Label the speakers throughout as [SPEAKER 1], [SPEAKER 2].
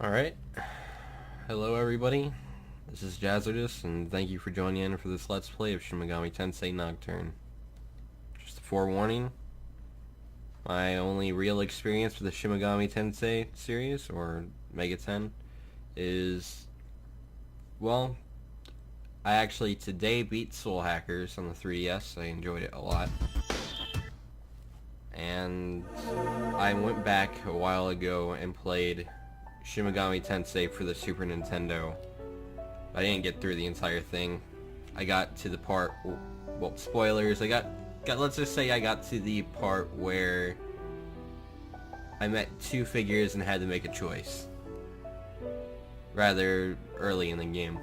[SPEAKER 1] Alright, hello everybody, this is Jazzardus, and thank you for joining in for this Let's Play of Shin Megami Tensei Nocturne. Just a forewarning, my only real experience with the Shin Megami Tensei series, or Mega 10, is, well, I actually today beat Soul Hackers on the 3DS, I enjoyed it a lot. And I went back a while ago and played Shin Megami Tensei for the Super Nintendo. I didn't get through the entire thing. I got to the part, well, spoilers, let's just say I got to the part where I met two figures and had to make a choice. Rather early in the game.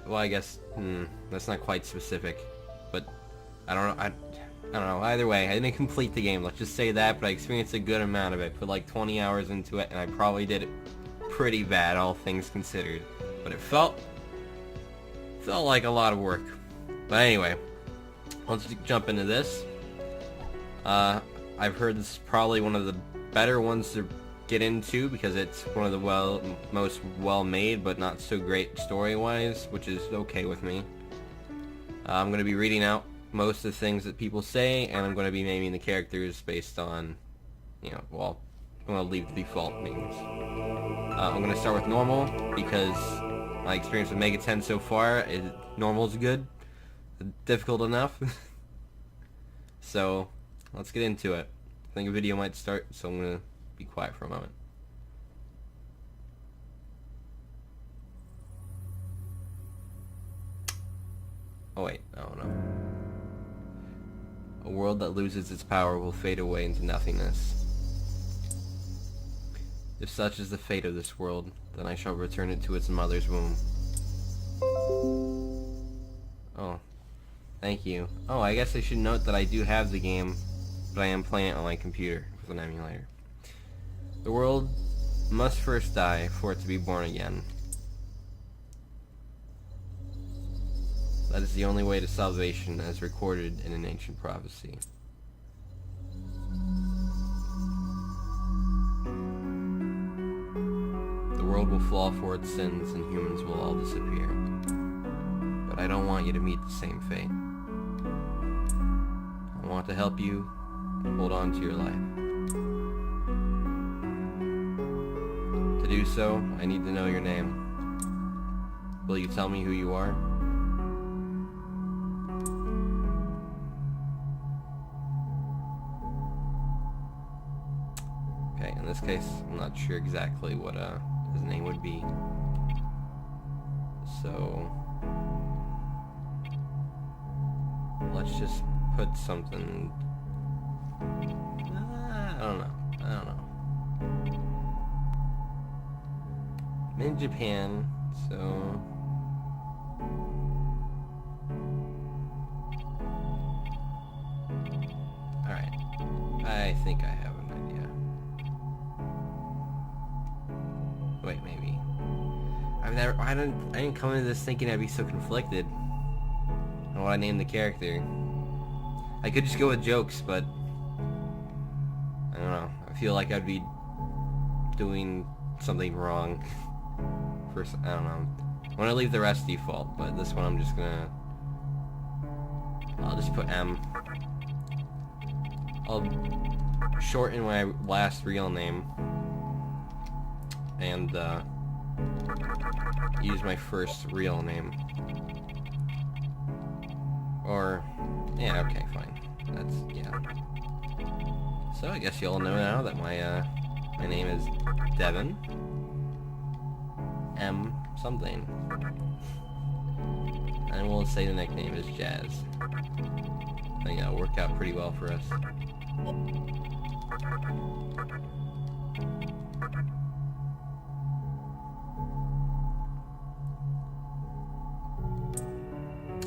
[SPEAKER 1] Well, I guess, that's not quite specific, but I don't know, either way, I didn't complete the game, let's just say that, but I experienced a good amount of it, put like 20 hours into it, and I probably did it pretty bad, all things considered. But it felt like a lot of work. But anyway, let's jump into this. I've heard this is probably one of the better ones to get into, because it's one of the most well-made, but not so great story-wise, which is okay with me. I'm going to be reading out most of the things that people say, and I'm going to be naming the characters based on, well, I'm going to leave the default names. I'm going to start with normal, because my experience with Mega 10 so far is normal's good, difficult enough. So, let's get into it. I think a video might start, so I'm going to be quiet for a moment. Oh wait, oh no. A world that loses its power will fade away into nothingness. If such is the fate of this world, then I shall return it to its mother's womb. Oh, thank you. Oh, I guess I should note that I do have the game, but I am playing it on my computer with an emulator. The world must first die for it to be born again. That is the only way to salvation as recorded in an ancient prophecy. The world will fall for its sins and humans will all disappear. But I don't want you to meet the same fate. I want to help you hold on to your life. To do so, I need to know your name. Will you tell me who you are? Okay, in this case, I'm not sure exactly what his name would be. So let's just put something. I don't know. I'm in Japan, so alright. I think I have an idea. Wait, maybe. I didn't come into this thinking I'd be so conflicted on what I named the character. I could just go with jokes, but I don't know. I feel like I'd be doing something wrong. First, I don't know. I'm gonna leave the rest default, but this one I'll just put M. I'll shorten my last real name and use my first real name. Or, yeah, okay, fine. Yeah. So I guess you all know now that my name is Devin M something. And we'll say the nickname is Jazz. I think that'll work out pretty well for us.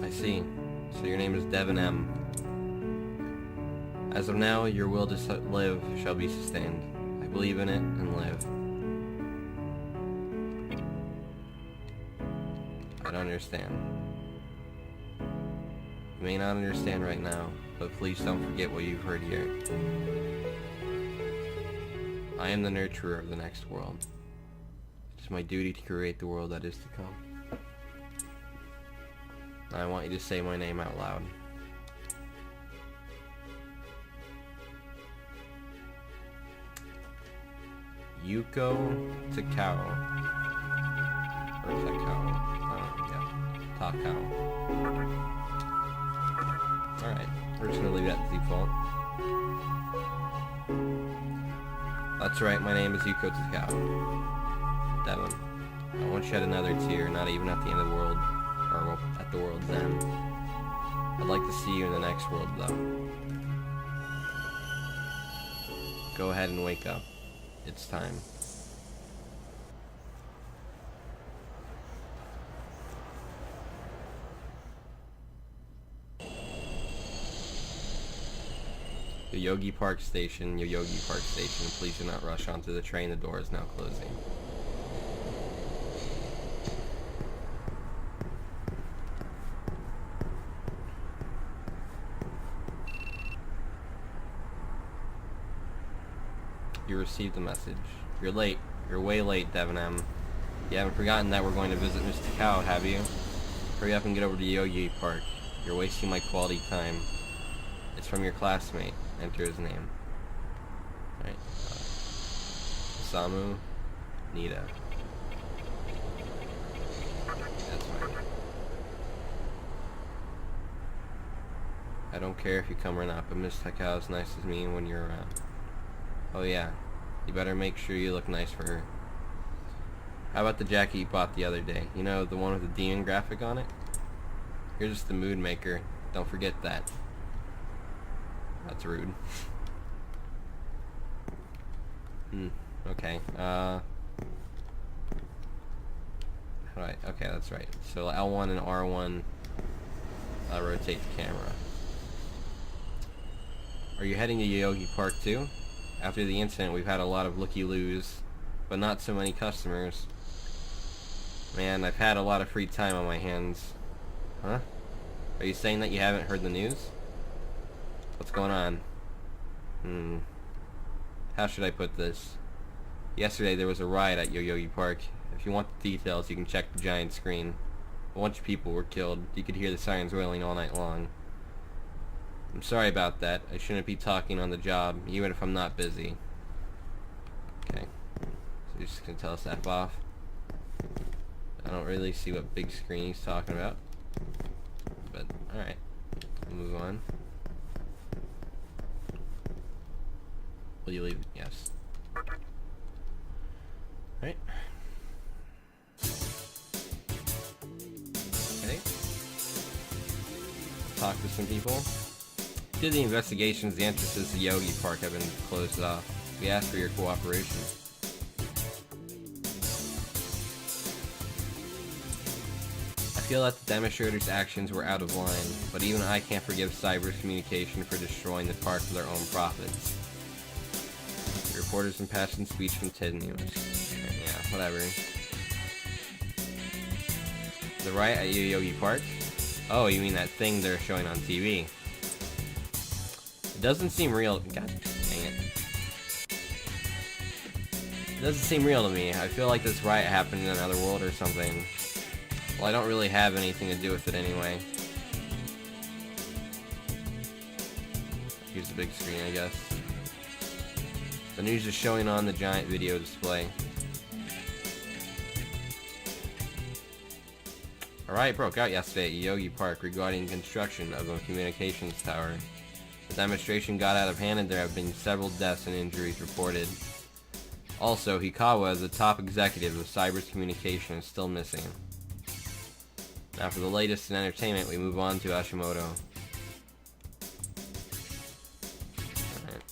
[SPEAKER 1] I see. So your name is Devin M. As of now, your will to live shall be sustained. I believe in it and live. I don't understand. You may not understand right now, but please don't forget what you've heard here. I am the nurturer of the next world. It is my duty to create the world that is to come. I want you to say my name out loud. Yuko Takao. Or Takao. Yeah. Takao. Alright, we're just gonna leave that to default. That's right, my name is Yuko Takao. Devin, I won't shed another tear, not even at the end of the world, or well, at the world's end. I'd like to see you in the next world, though. Go ahead and wake up. It's time. Yoyogi Park Station, Yoyogi Park Station. Please do not rush onto the train. The door is now closing. You received a message. You're late. You're way late, Devin M. You haven't forgotten that we're going to visit Mr. Cow, have you? Hurry up and get over to Yoyogi Park. You're wasting my quality time. It's from your classmate. Enter his name. Alright. Samu Nida. That's right. I don't care if you come or not, but Miss Takao is nice as me when you're around. Oh yeah. You better make sure you look nice for her. How about the jacket you bought the other day? You know, the one with the demon graphic on it? You're just the mood maker. Don't forget that. That's rude. Okay. Right. Okay, that's right. So L1 and R1 rotate the camera. Are you heading to Yoyogi Park too? After the incident, we've had a lot of looky-loos, but not so many customers. Man, I've had a lot of free time on my hands. Huh? Are you saying that you haven't heard the news? What's going on? How should I put this? Yesterday there was a riot at Yoyogi Park. If you want the details, you can check the giant screen. A bunch of people were killed. You could hear the sirens wailing all night long. I'm sorry about that. I shouldn't be talking on the job, even if I'm not busy. Okay. So you're just gonna tell us to F off? I don't really see what big screen he's talking about. But, alright. We'll move on. Will you leave? Yes. Alright. Okay. Talk to some people. Due to the investigations, the entrances to Yogi Park have been closed off. We ask for your cooperation. I feel that the demonstrators' actions were out of line, but even I can't forgive Cyber's communication for destroying the park for their own profits. The reporter's impassioned speech continues. Yeah, whatever. The riot at Yoyogi Park? Oh, you mean that thing they're showing on TV. It doesn't seem real. God dang it. It doesn't seem real to me. I feel like this riot happened in another world or something. Well, I don't really have anything to do with it anyway. Here's the big screen, I guess. The news is showing on the giant video display. A riot broke out yesterday at Yoyogi Park regarding construction of a communications tower. The demonstration got out of hand and there have been several deaths and injuries reported. Also, Hikawa, the top executive of Cyber's communication, is still missing. Now for the latest in entertainment, we move on to Hashimoto. Alright.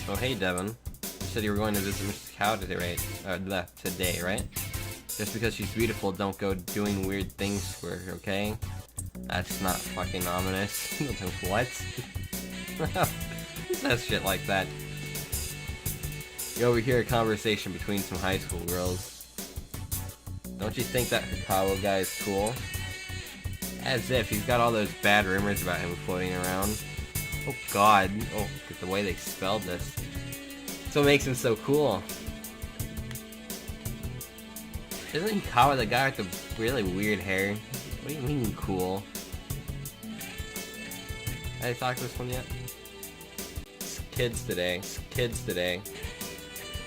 [SPEAKER 1] Oh hey Devin, you said you were going to visit Mr. Cow today, right? Just because she's beautiful, don't go doing weird things for her, okay? That's not fucking ominous. What? That's shit like that. You overhear a conversation between some high school girls. Don't you think that Hikawa guy is cool? As if. He's got all those bad rumors about him floating around. Oh god. Oh, the way they spelled this. That's what makes him so cool. Isn't he Kawa the guy with the really weird hair? What do you mean cool? Have I talked to this one yet? It's kids today. Kids today.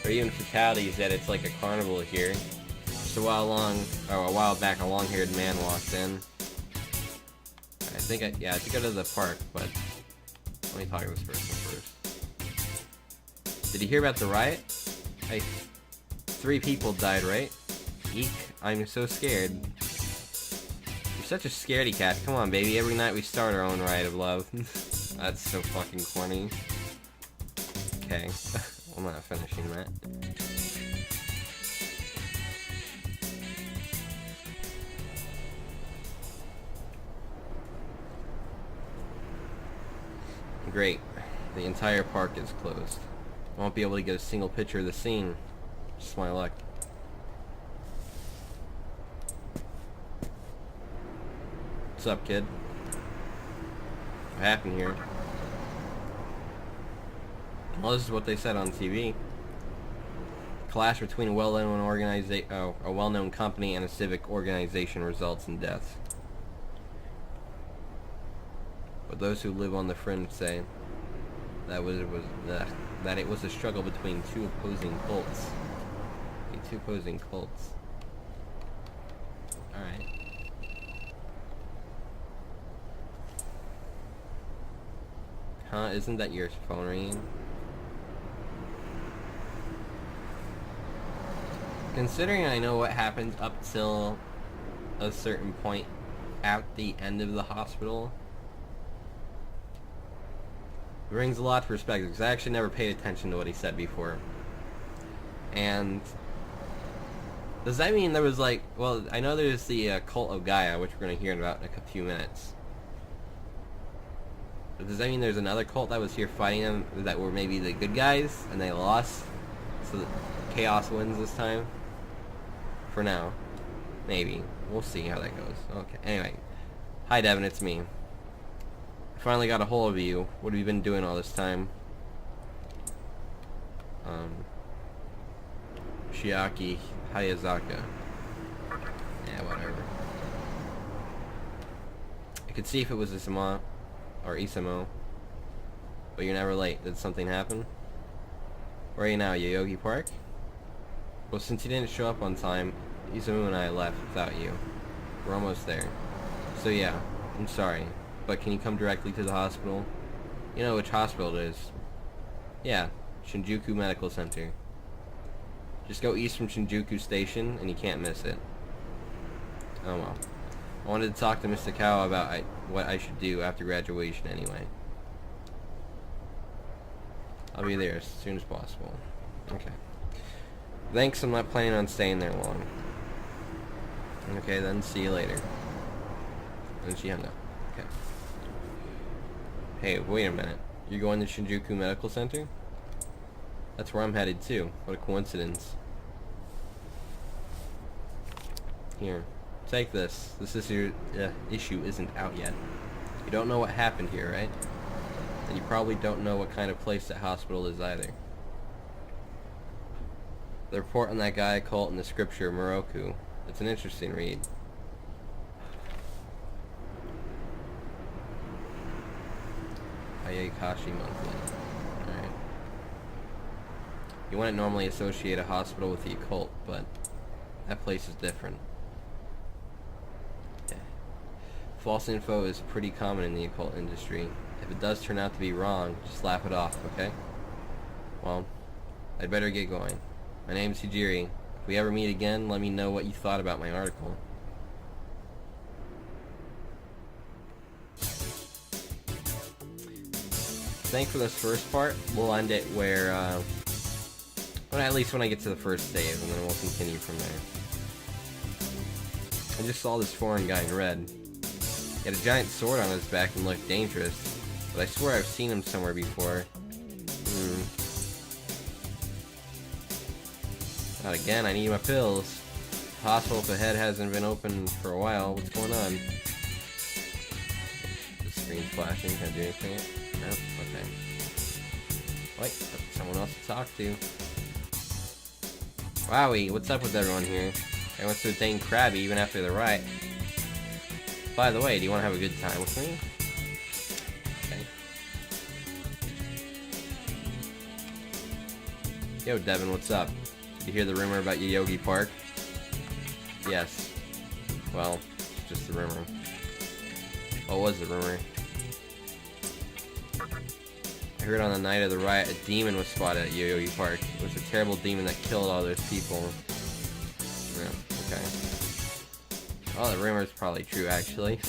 [SPEAKER 1] Or even fatalities that it's like a carnival here. Just a while back, a long-haired man walked in. I think I have to go to the park, but let me talk to this person first. Did you hear about the riot? Hey, 3 people died, right? Eek, I'm so scared. You're such a scaredy cat. Come on, baby. Every night we start our own riot of love. That's so fucking corny. Okay. I'm not finishing that. Great. The entire park is closed. I won't be able to get a single picture of the scene. Just my luck. What's up, kid? What happened here? Well, this is what they said on TV. Clash between a well-known company and a civic organization results in deaths. But those who live on the fringe say that it was a struggle between two opposing cults. Two opposing cults. All right. Huh? Isn't that your phone ringing? Considering I know what happens up till a certain point at the end of the hospital, it brings a lot of perspective, because I actually never paid attention to what he said before. And does that mean there was like, well, I know there's the cult of Gaia, which we're going to hear about in a few minutes. But does that mean there's another cult that was here fighting them that were maybe the good guys and they lost? So that chaos wins this time? For now. Maybe. We'll see how that goes. Okay. Anyway. Hi, Devin. It's me. I finally got a hold of you. What have you been doing all this time? Shiaki Hayazaka. Yeah, whatever. I could see if it was Isama or Isamo. But you're never late. Did something happen? Where are you now? Yoyogi Park? Well, since you didn't show up on time, Isamu and I left without you. We're almost there. So yeah, I'm sorry. But can you come directly to the hospital? You know which hospital it is. Yeah, Shinjuku Medical Center. Just go east from Shinjuku Station and you can't miss it. Oh well. I wanted to talk to Mr. Kao about what I should do after graduation anyway. I'll be there as soon as possible. Okay. Thanks, I'm not planning on staying there long. Okay, then see you later. And she hung up. Okay. Hey, wait a minute. You're going to Shinjuku Medical Center? That's where I'm headed too. What a coincidence. Here. Take this. This is your issue isn't out yet. You don't know what happened here, right? And you probably don't know what kind of place that hospital is either. The report on that guy cult in the scripture, Moroku. It's an interesting read. Ayakashi Monthly. Alright. You wouldn't normally associate a hospital with the occult, but that place is different. Yeah. False info is pretty common in the occult industry. If it does turn out to be wrong, just laugh it off, okay? Well, I'd better get going. My name's Hijiri. If we ever meet again, let me know what you thought about my article. Thanks for this first part. We'll end it where, well, at least when I get to the first save, and then we'll continue from there. I just saw this foreign guy in red. He had a giant sword on his back and looked dangerous, but I swear I've seen him somewhere before. Not again, I need my pills. The hospital up ahead hasn't been open for a while. What's going on? The screen's flashing. Can I do anything? No? Okay. Wait, someone else to talk to. Wowie, what's up with everyone here? Everyone's so dang crabby even after the riot. By the way, do you want to have a good time with me? Okay. Yo, Devin, what's up? Did you hear the rumor about Yoyogi Park? Yes. Well, just the rumor. What was the rumor? I heard on the night of the riot a demon was spotted at Yoyogi Park. It was a terrible demon that killed all those people. Yeah, okay. Oh, the rumor's probably true, actually.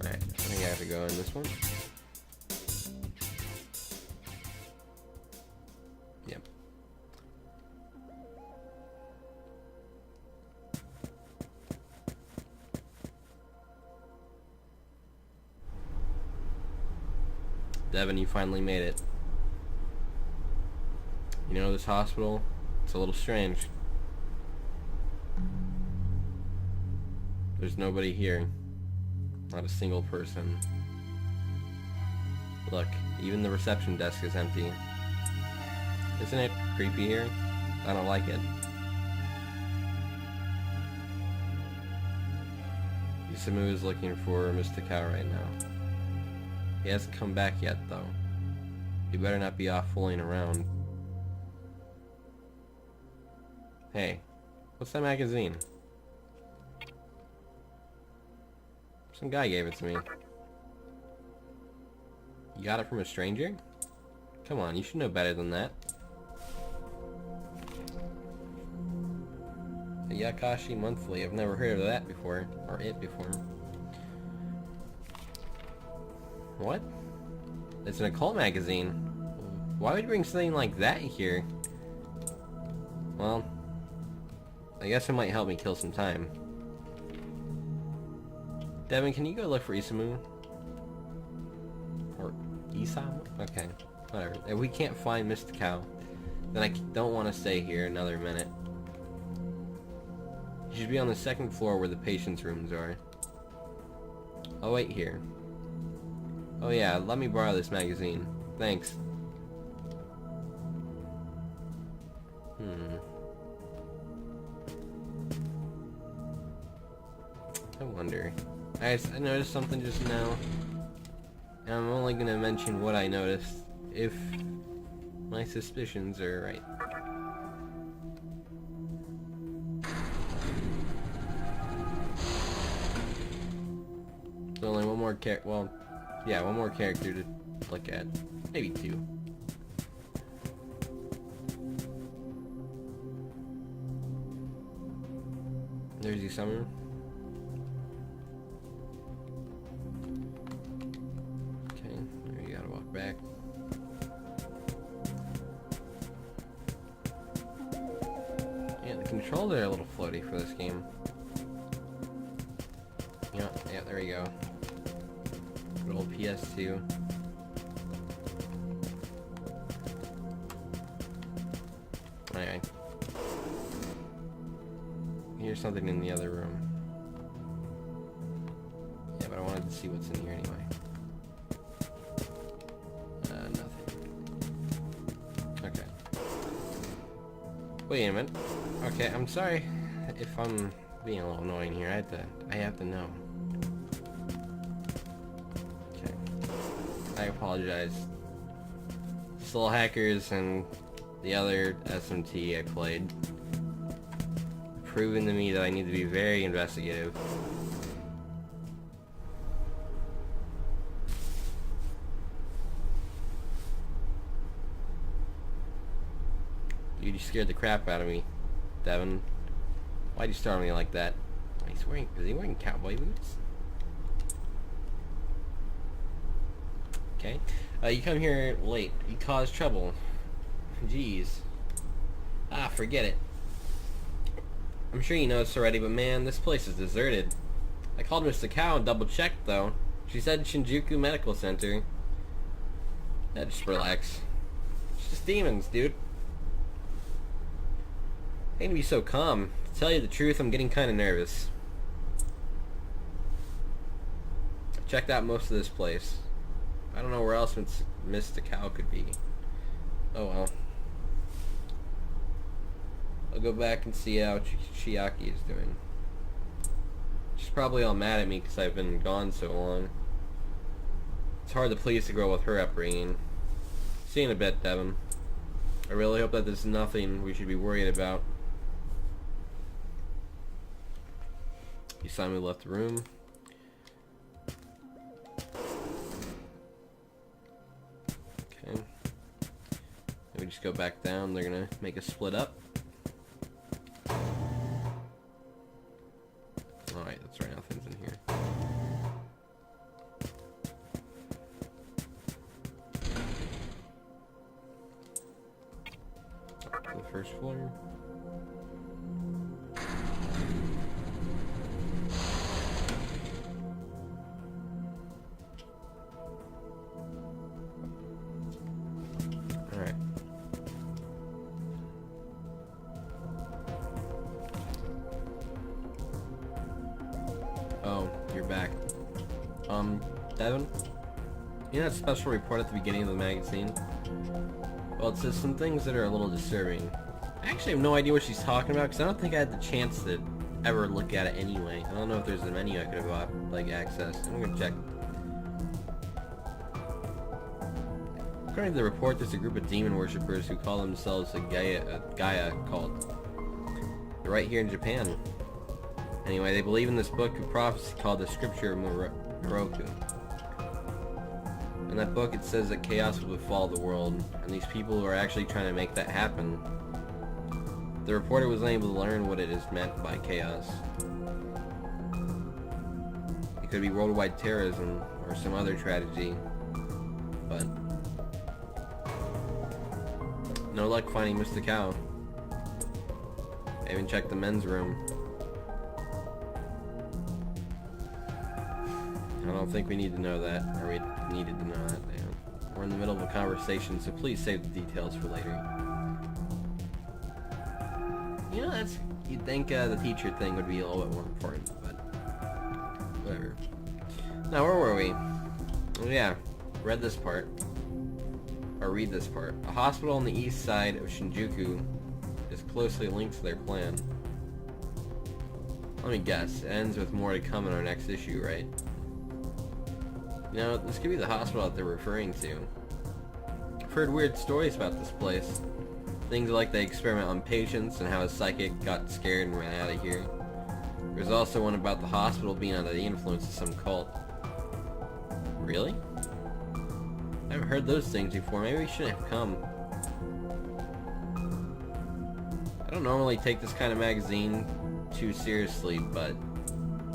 [SPEAKER 1] Alright, I think I have to go in this one. Yep. Devin, you finally made it. You know, this hospital, it's a little strange. There's nobody here. Not a single person. Look, even the reception desk is empty. Isn't it creepy here? I don't like it. Isamu is looking for Mr. Cow right now. He hasn't come back yet, though. He better not be off fooling around. Hey, what's that magazine? Some guy gave it to me. You got it from a stranger? Come on, you should know better than that. A Yakashi Monthly. I've never heard of that before. Or it before. What? It's an occult magazine. Why would you bring something like that here? Well, I guess it might help me kill some time. Devin, can you go look for Isamu? Or Isamu? Okay, whatever. If we can't find Mr. Cow, then I don't want to stay here another minute. You should be on the second floor where the patients' rooms are. I'll wait here. Oh yeah, let me borrow this magazine. Thanks. I wonder. I noticed something just now. And I'm only gonna mention what I noticed if my suspicions are right. So only one more character. Well, yeah, one more character to look at. Maybe two. There's Isamu. Okay, there you gotta walk back. Yeah, the controls are a little floaty for this game. Yeah, there we go. Good old PS2. Alright. Here's something in the other room. Yeah, but I wanted to see what's in here anyway. Nothing. Okay. Wait a minute. Okay, I'm sorry if I'm being a little annoying here. I have to know. Okay. I apologize. Soul Hackers and the other SMT I played proven to me that I need to be very investigative. Dude, you scared the crap out of me, Devin. Why'd you start me like that? Is he wearing cowboy boots? Okay. You come here late. You cause trouble. Jeez. Ah, forget it. I'm sure you know this already, but man, this place is deserted. I called Mr. Cow and double-checked, though. She said Shinjuku Medical Center. Yeah, just relax. It's just demons, dude. I need to be so calm. To tell you the truth, I'm getting kind of nervous. I checked out most of this place. I don't know where else Mr. Cow could be. Oh well. I'll go back and see how Chiaki is doing. She's probably all mad at me because I've been gone so long. It's hard to please the girl with her upbringing. See you in a bit, Devin. I really hope that there's nothing we should be worried about. He silently left the room. Okay. We just go back down. They're gonna make us split up. Alright, that's right. Nothing's in here. Up to the first floor. Alright. Oh, you're back. Devin? You know that special report at the beginning of the magazine? Well, it says some things that are a little disturbing. I actually have no idea what she's talking about, because I don't think I had the chance to ever look at it anyway. I don't know if there's a menu I could have, like, accessed. I'm gonna check. According to the report, there's a group of demon worshippers who call themselves a Gaia cult. They're right here in Japan. Anyway, they believe in this book of prophecy called the Scripture of Moroku. In that book, it says that chaos will befall the world, and these people are actually trying to make that happen. The reporter was unable to learn what it is meant by chaos. It could be worldwide terrorism or some other tragedy, but no luck finding Mr. Cow. I even checked the men's room. I don't think we need to know that, or we needed to know that. We're in the middle of a conversation, so please save the details for later. You know, you'd think the teacher thing would be a little bit more important, but whatever. Now, where were we? Oh yeah, read this part. A hospital on the east side of Shinjuku is closely linked to their plan. Let me guess, it ends with more to come in our next issue, right? You know, this could be the hospital that they're referring to. I've heard weird stories about this place. Things like they experiment on patients and how a psychic got scared and ran out of here. There's also one about the hospital being under the influence of some cult. Really? I haven't heard those things before. Maybe we shouldn't have come. I don't normally take this kind of magazine too seriously, but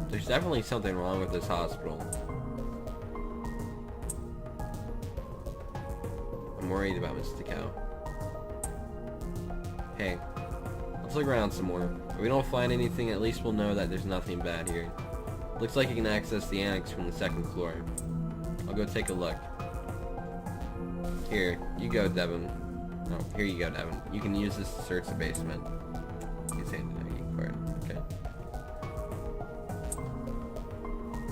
[SPEAKER 1] there's definitely something wrong with this hospital. I'm worried about Mr. Cow. Hey, let's look around some more. If we don't find anything, at least we'll know that there's nothing bad here. Looks like you can access the annex from the second floor. I'll go take a look. Here, you go, Devin. Oh, here you go, Devin. You can use this to search the basement. He's handing out your card. Okay.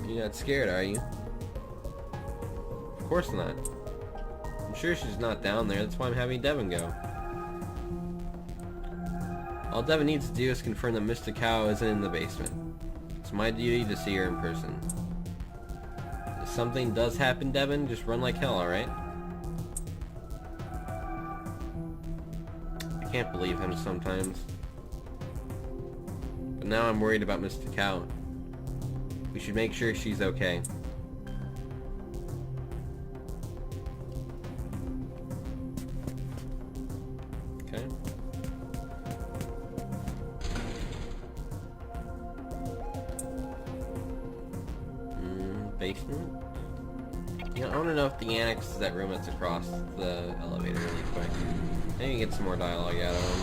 [SPEAKER 1] You're not scared, are you? Of course not. I'm sure she's not down there. That's why I'm having Devin go. All Devin needs to do is confirm that Mr. Cow isn't in the basement. It's my duty to see her in person. If something does happen, Devin, just run like hell, alright? I can't believe him sometimes. But now I'm worried about Mr. Cow. We should make sure she's okay. Okay. Basement? You know, I want to know if the annex is that room that's across the elevator really quick. Maybe get some more dialogue out of him.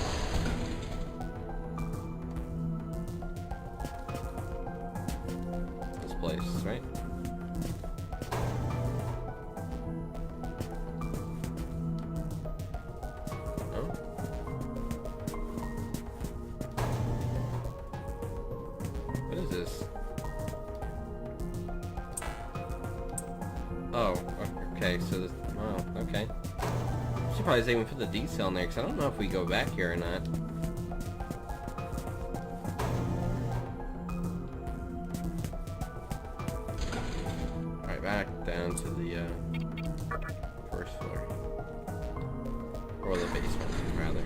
[SPEAKER 1] This place, right? Oh? What is this? Oh, okay. Okay, so this... Oh, okay. Should probably even put the detail in there, because I don't know if we go back here or not. Alright, back down to the, first floor. Or the basement, rather.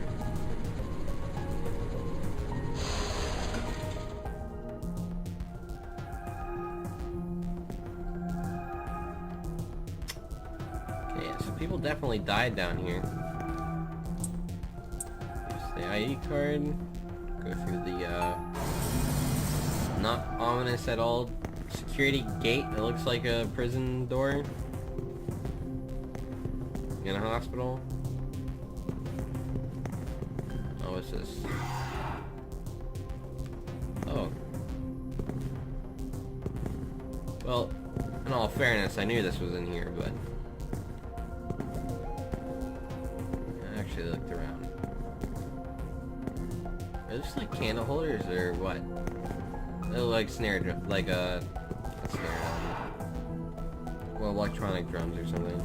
[SPEAKER 1] People definitely died down here. Use the ID card. Go through the, not ominous at all security gate. It looks like a prison door. In a hospital. Oh, what's this? Oh. Well, in all fairness, I knew this was in here, but... I looked around. Are those like candle holders or what? They look like snare drum, like a snare well, electronic drums or something.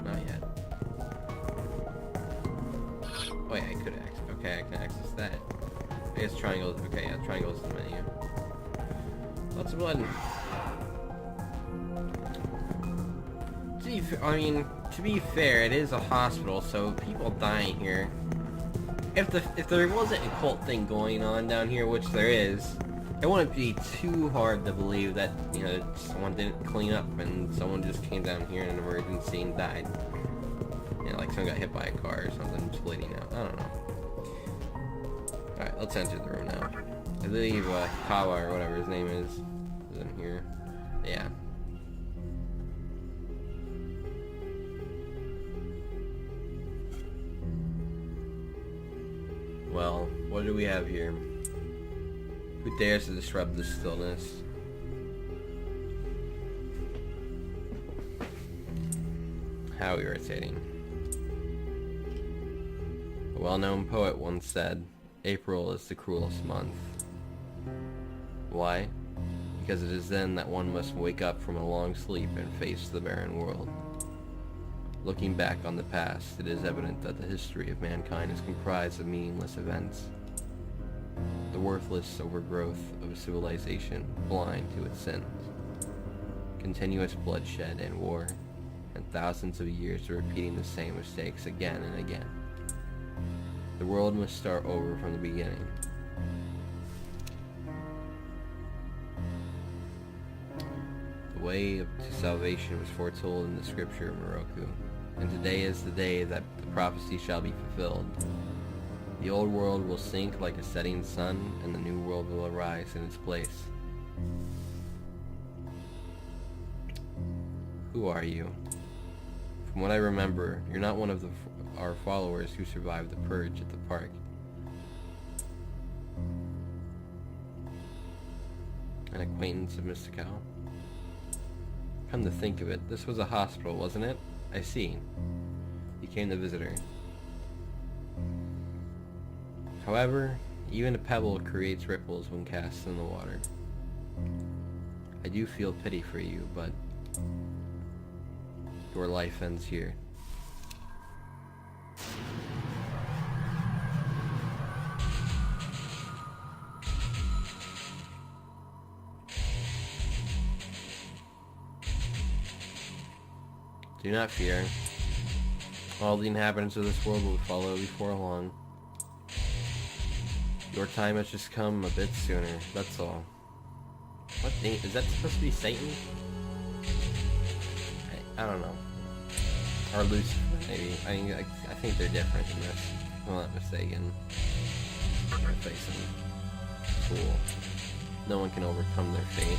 [SPEAKER 1] Not yet. Oh yeah, I could access. Okay, I can access that. I guess triangles. Okay, yeah, triangles in the menu. Lots of blood. I mean, to be fair, it is a hospital, so people dying here. If there wasn't a cult thing going on down here, which there is, it wouldn't be too hard to believe that, you know, someone didn't clean up and someone just came down here in an emergency and died. You know, like someone got hit by a car or something, just bleeding out. I don't know. Alright, let's enter the room now. I believe Kawa or whatever his name is in here. Yeah. Well, what do we have here? Who dares to disrupt this stillness? How irritating. A well-known poet once said, April is the cruelest month. Why? Because it is then that one must wake up from a long sleep and face the barren world. Looking back on the past, it is evident that the history of mankind is comprised of meaningless events. The worthless overgrowth of a civilization blind to its sins. Continuous bloodshed and war, and thousands of years of repeating the same mistakes again and again. The world must start over from the beginning. The way to salvation was foretold in the scripture of Moroku, and today is the day that the prophecy shall be fulfilled. The old world will sink like a setting sun, and the new world will arise in its place. Who are you? From what I remember, you're not one of our followers who survived the purge at the park. An acquaintance of Mystical? Come to think of it, this was a hospital, wasn't it? I see. You came to visit her. However, even a pebble creates ripples when cast in the water. I do feel pity for you, but your life ends here. Do not fear. All the inhabitants of this world will follow before long. Your time has just come a bit sooner, that's all. What thing? Is that supposed to be Satan? I don't know. Or Lucifer, maybe. I think they're different in this. If I'm not mistaken. They're facing fool. No one can overcome their fate.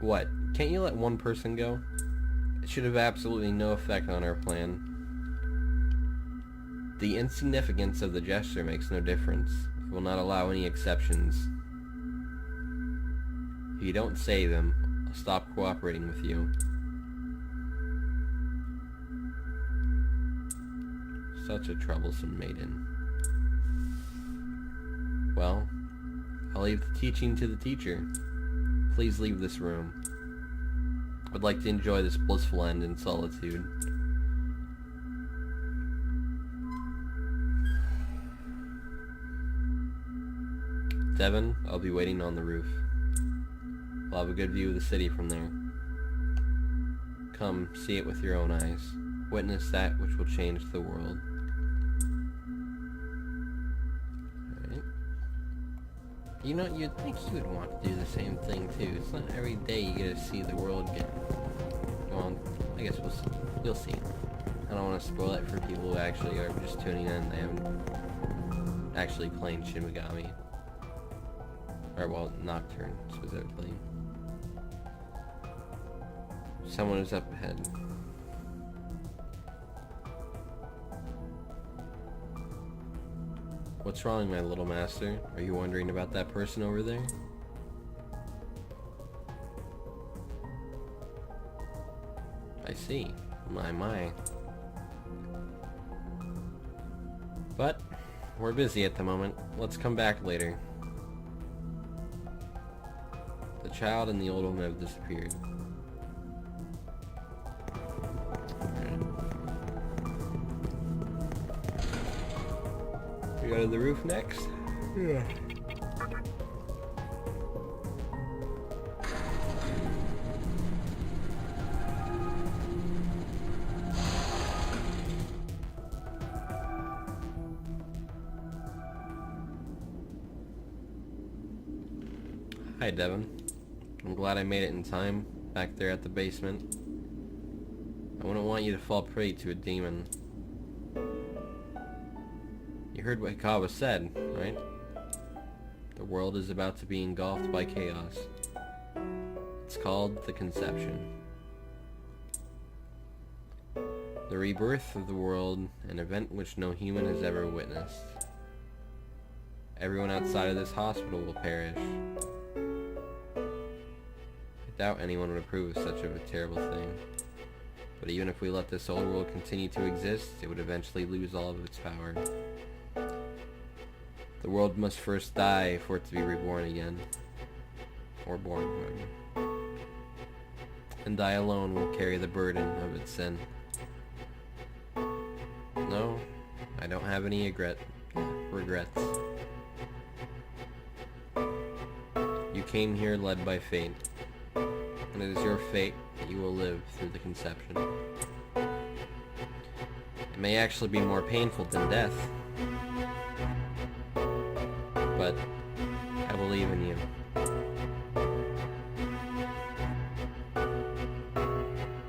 [SPEAKER 1] What? Can't you let one person go? It should have absolutely no effect on our plan. The insignificance of the gesture makes no difference. It will not allow any exceptions. If you don't save him, stop cooperating with you. Such a troublesome maiden. Well, I'll leave the teaching to the teacher. Please leave this room. I'd like to enjoy this blissful end in solitude. Devin, I'll be waiting on the roof. We'll have a good view of the city from there. Come, see it with your own eyes. Witness that which will change the world. Alright. You know, you'd think you would want to do the same thing too. It's not every day you get to see the world get... Well, I guess you'll see. I don't want to spoil it for people who actually are just tuning in. They haven't actually played Shin Megami. Or, well, Nocturne, specifically. Someone is up ahead. What's wrong, my little master? Are you wondering about that person over there? I see. My. But, we're busy at the moment. Let's come back later. The child and the old woman have disappeared. We go to the roof next? Yeah. Hi, Devin. I'm glad I made it in time, back there at the basement. I wouldn't want you to fall prey to a demon. You heard what Hikawa said, right? The world is about to be engulfed by chaos. It's called the Conception. The rebirth of the world, an event which no human has ever witnessed. Everyone outside of this hospital will perish. I doubt anyone would approve of such a terrible thing. But even if we let this old world continue to exist, it would eventually lose all of its power. The world must first die for it to be reborn again. Or born, whatever. And I alone will carry the burden of its sin. No, I don't have any regrets. You came here led by fate. And it is your fate that you will live through the conception. It may actually be more painful than death. But I believe in you.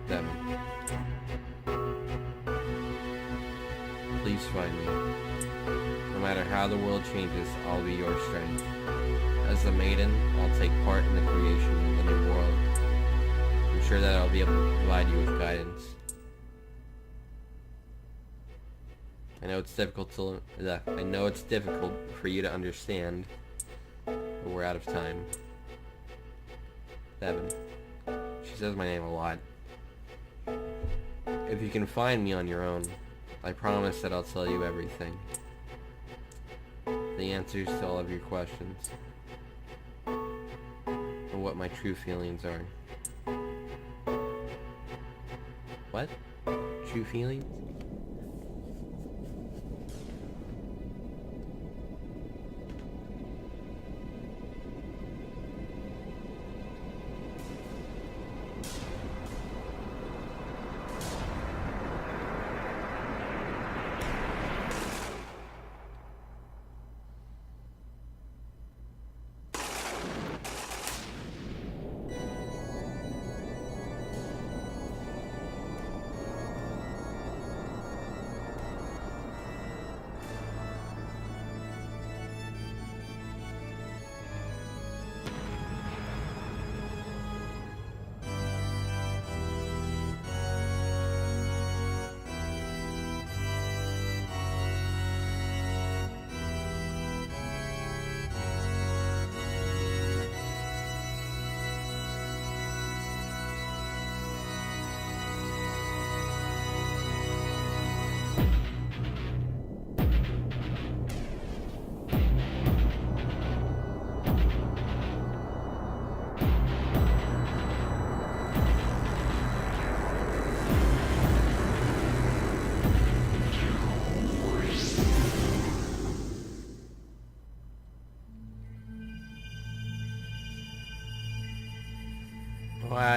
[SPEAKER 1] Devin. Please find me. No matter how the world changes, I'll be your strength. As a maiden, I'll take part in the creation of the new world. I'm sure that I'll be able to provide you with guidance. I know it's difficult for you to understand, but we're out of time. Devin. She says my name a lot. If you can find me on your own, I promise that I'll tell you everything. The answers to all of your questions. And what my true feelings are. What? True feelings?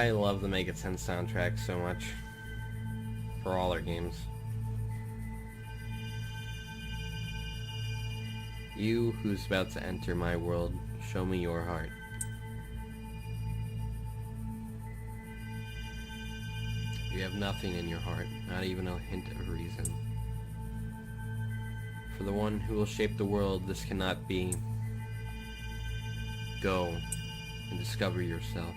[SPEAKER 1] I love the Mega Ten soundtrack so much. For all their games. You who's about to enter my world, show me your heart. You have nothing in your heart, not even a hint of reason. For the one who will shape the world, this cannot be. Go and discover yourself.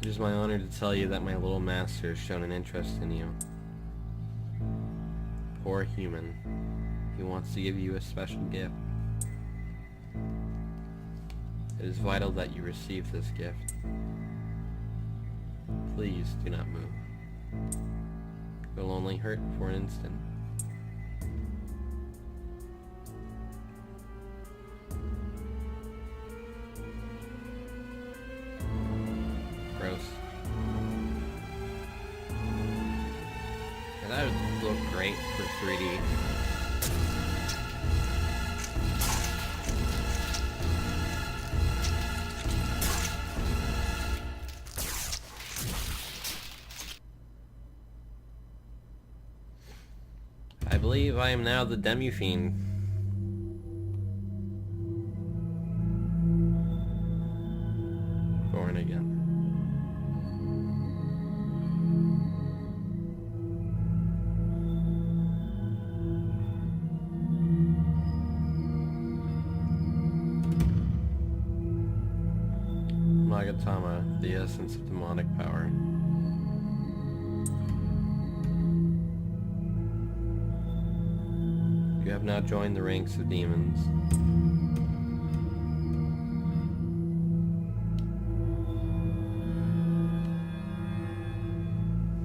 [SPEAKER 1] It is my honor to tell you that my little master has shown an interest in you. Poor human. He wants to give you a special gift. It is vital that you receive this gift. Please do not move. It will only hurt for an instant. Gross. And that would look great for 3D. I believe I am now the Demi-Fiend. Born again. Magatama, the essence of demonic power. You have now joined the ranks of demons.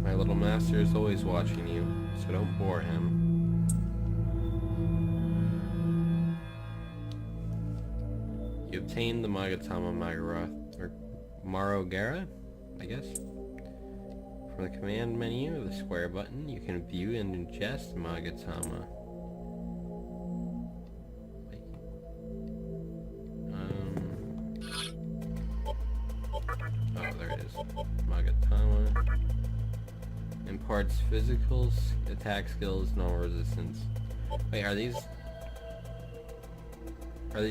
[SPEAKER 1] My little master is always watching you, so don't bore him. You obtained the Magatama Magaroth, or Marogara, I guess. From the command menu of the square button, you can view and ingest Magatama. Oh, there it is. Magatama. Imparts physical attack skills, no resistance. Wait, are these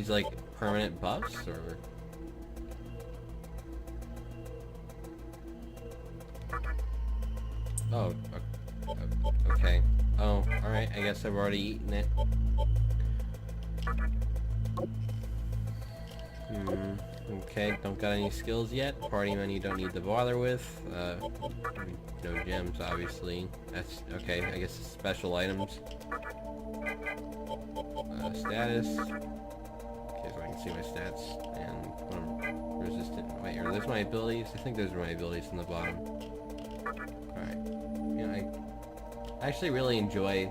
[SPEAKER 1] like permanent buffs, or? Oh, okay. Oh, alright, I guess I've already eaten it. Okay, don't got any skills yet. Party menu don't need to bother with. No gems, obviously. That's okay, I guess special items. Status. Okay, so I can see my stats. And I'm resistant. Wait, are those my abilities? I think those are my abilities on the bottom. Alright. You know, I actually really enjoy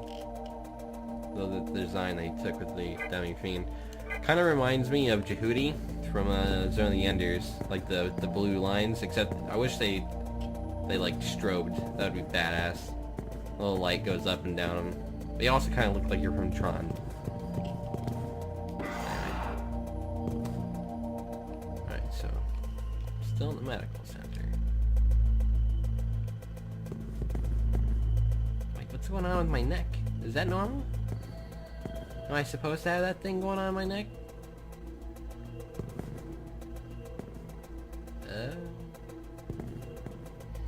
[SPEAKER 1] the design they took with the Demi-Fiend. Kind of reminds me of Jehudi from Zone of the Enders, like the blue lines, except I wish they like strobed. That would be badass. A little light goes up and down them. They also kind of look like you're from Tron. Alright, so still in the medical center. Like, what's going on with my neck? Is that normal? Am I supposed to have that thing going on my neck?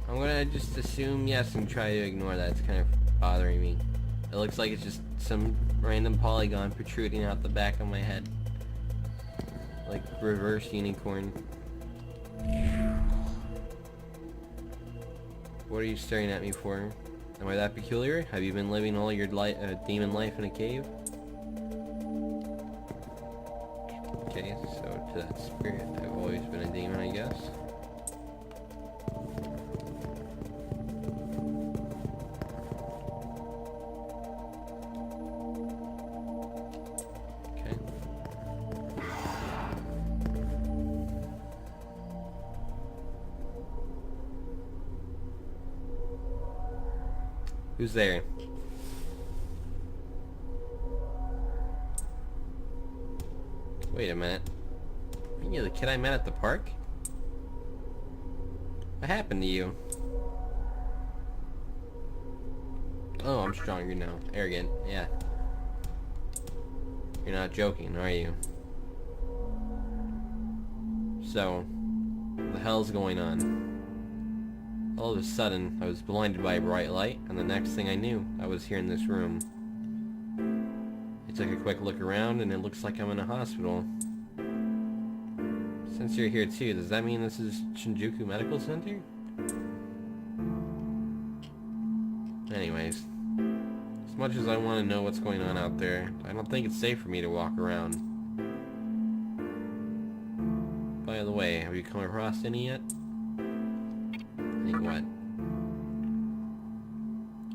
[SPEAKER 1] I'm gonna just assume yes and try to ignore that. It's kind of bothering me. It looks like it's just some random polygon protruding out the back of my head. Like reverse unicorn. What are you staring at me for? Am I that peculiar? Have you been living all your demon life in a cave? Okay, so to that spirit, I've always been a demon, I guess. Who's there? Wait a minute. Are you the kid I met at the park? What happened to you? Oh, I'm stronger now. Arrogant, yeah. You're not joking, are you? So, what the hell's going on? All of a sudden, I was blinded by a bright light, and the next thing I knew, I was here in this room. I took a quick look around, and it looks like I'm in a hospital. Since you're here too, does that mean this is Shinjuku Medical Center? Anyways, as much as I want to know what's going on out there, I don't think it's safe for me to walk around. By the way, have you come across any yet? Any what?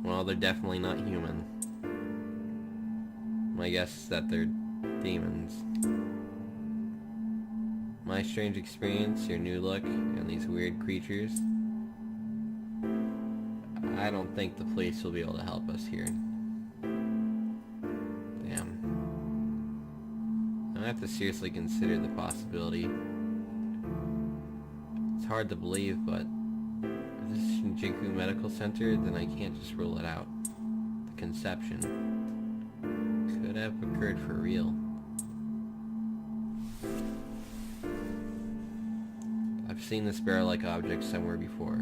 [SPEAKER 1] Well, they're definitely not human. My guess is that they're demons. My strange experience, your new look, and these weird creatures. I don't think the police will be able to help us here. Damn. I have to seriously consider the possibility. It's hard to believe, but if this is Shinjuku Medical Center, then I can't just rule it out. The conception could have occurred for real. I've seen this barrel-like object somewhere before.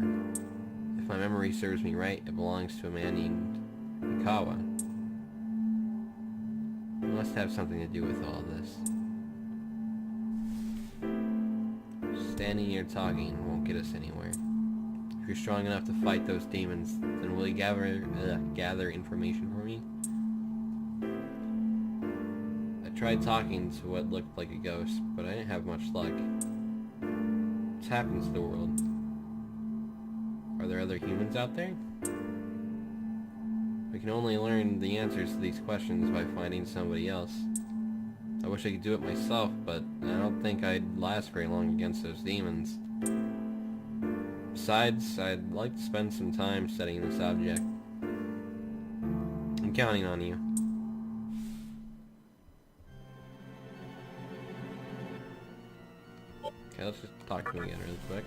[SPEAKER 1] If my memory serves me right, it belongs to a man named Mikawa. It must have something to do with all this. Standing here talking won't get us anywhere. If you're strong enough to fight those demons, then will you gather information for me? I tried talking to what looked like a ghost, but I didn't have much luck. What's happened to the world? Are there other humans out there? We can only learn the answers to these questions by finding somebody else. I wish I could do it myself, but I don't think I'd last very long against those demons. Besides, I'd like to spend some time studying this object. I'm counting on you. Okay, let's just talk to him again really quick.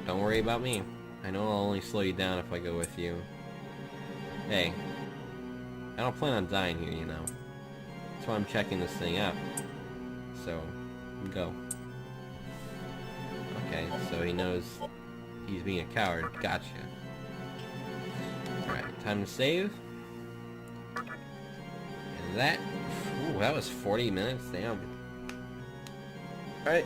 [SPEAKER 1] Don't worry about me. I know I'll only slow you down if I go with you. Hey, I don't plan on dying here, you know. That's why I'm checking this thing out. So, go. Okay, so he knows he's being a coward. Gotcha. Alright, time to save. And that... Ooh, that was 40 minutes, damn. Alright,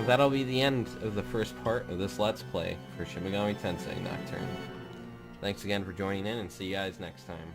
[SPEAKER 1] that'll be the end of the first part of this Let's Play for Shin Megami Tensei Nocturne. Thanks again for joining in, and see you guys next time.